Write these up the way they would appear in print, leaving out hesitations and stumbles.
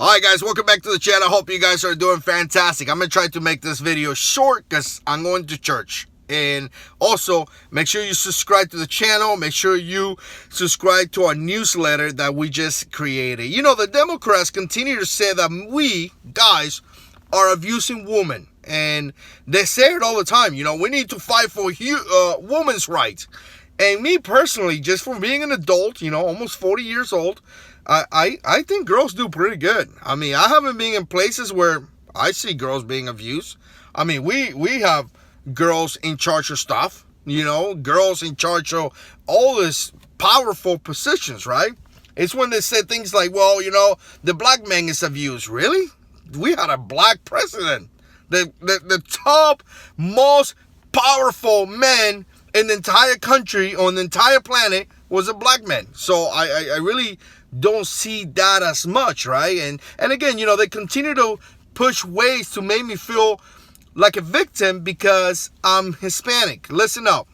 Alright guys, welcome back to the channel. I hope you guys are doing fantastic. I'm going to try to make this video short because I'm going to church. And also, make sure you subscribe to the channel. Make sure you subscribe to our newsletter that we just created. You know, the Democrats continue to say that we, guys, are abusing women. And they say it all the time. You know, we need to fight for women's rights. And me personally, just from being an adult, you know, almost 40 years old, I think girls do pretty good. I mean, I haven't been in places where I see girls being abused. I mean, we have girls in charge of stuff, you know, girls in charge of all these powerful positions, right? It's when they say things like, well, you know, the black man is abused. Really? We had a black president. The top most powerful man in the entire country, on the entire planet, was a black man. So I really don't see that as much, right? And again, you know, they continue to push ways to make me feel like a victim because I'm Hispanic. Listen up.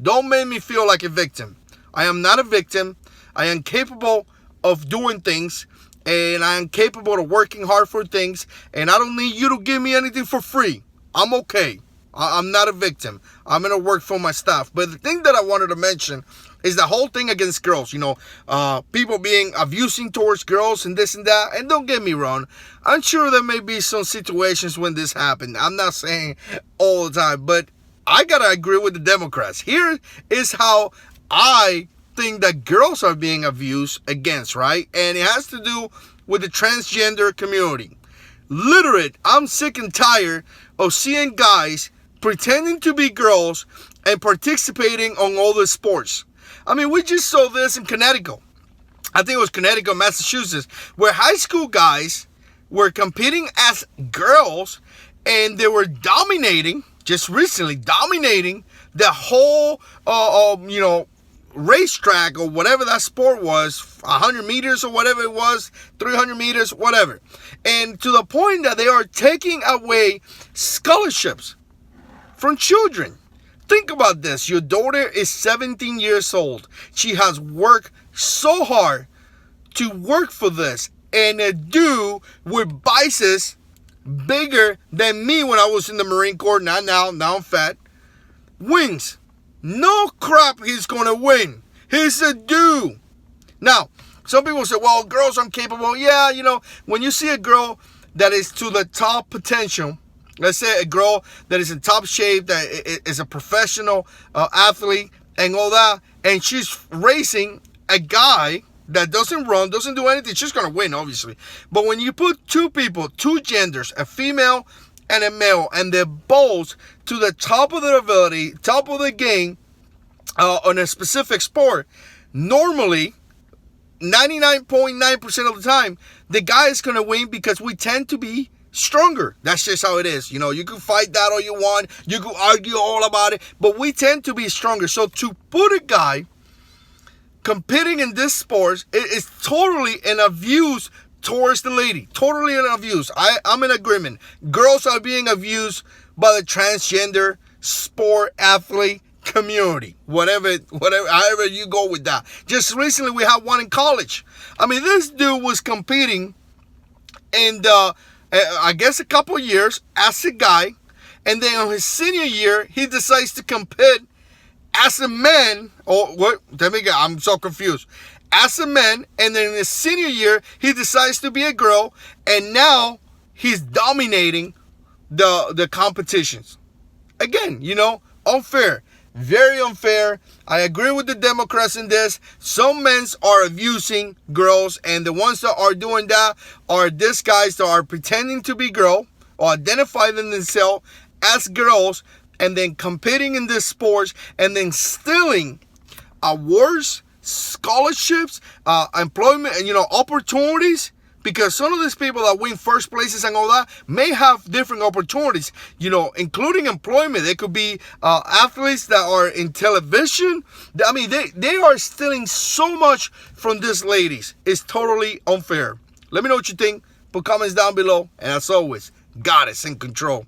Don't make me feel like a victim. I am not a victim. I am capable of doing things, and I am capable of working hard for things, and I don't need you to give me anything for free. I'm okay. I'm not a victim. I'm going to work for my staff. But the thing that I wanted to mention is the whole thing against girls. You know, people being abusing towards girls and this and that. And don't get me wrong, I'm sure there may be some situations when this happened. I'm not saying all the time, but I got to agree with the Democrats. Here is how I think that girls are being abused against, right? And it has to do with the transgender community. Literally, I'm sick and tired of seeing guys pretending to be girls and participating on all the sports. I mean, we just saw this in Connecticut. I think it was Connecticut, Massachusetts, where high school guys were competing as girls, and they were dominating, just recently, dominating the whole, you know, racetrack or whatever that sport was, 100 meters or whatever it was, 300 meters, whatever. And to the point that they are taking away scholarships from children. Think about this. Your daughter is 17 years old. She has worked so hard to work for this. And a dude with biceps bigger than me when I was in the Marine Corps, not now I'm fat, wins. No crap he's going to win. He's a dude. Now, some people say, well, girls aren't capable. Yeah, you know, when you see a girl that is to the top potential, let's say a girl that is in top shape, that is a professional athlete and all that, and she's racing a guy that doesn't run, doesn't do anything, she's going to win, obviously. But when you put two people, two genders, a female and a male, and they're both to the top of their ability, top of the game on a specific sport, normally 99.9% of the time, the guy is going to win because we tend to be stronger. That's just how it is. You know, you can fight that all you want. You can argue all about it. But we tend to be stronger. So to put a guy competing in this sport is totally an abuse towards the lady. Totally an abuse. I'm in agreement. Girls are being abused by the transgender sport athlete community. Whatever, however you go with that. Just recently we had one in college. I mean, this dude was competing in I guess a couple years as a guy, and then on his senior year he decides to compete as a man. Oh, what? I'm so confused. As a man, and then in his senior year he decides to be a girl, and now he's dominating the competitions. Again, you know, unfair. Very unfair. I agree with the Democrats in this. Some men are abusing girls, and the ones that are doing that are these guys that are pretending to be girl or identifying themselves as girls and then competing in this sports and then stealing awards, scholarships, employment, and, you know, opportunities. Because some of these people that win first places and all that may have different opportunities, you know, including employment. They could be athletes that are in television. I mean, they are stealing so much from these ladies. It's totally unfair. Let me know what you think. Put comments down below. And as always, God is in control.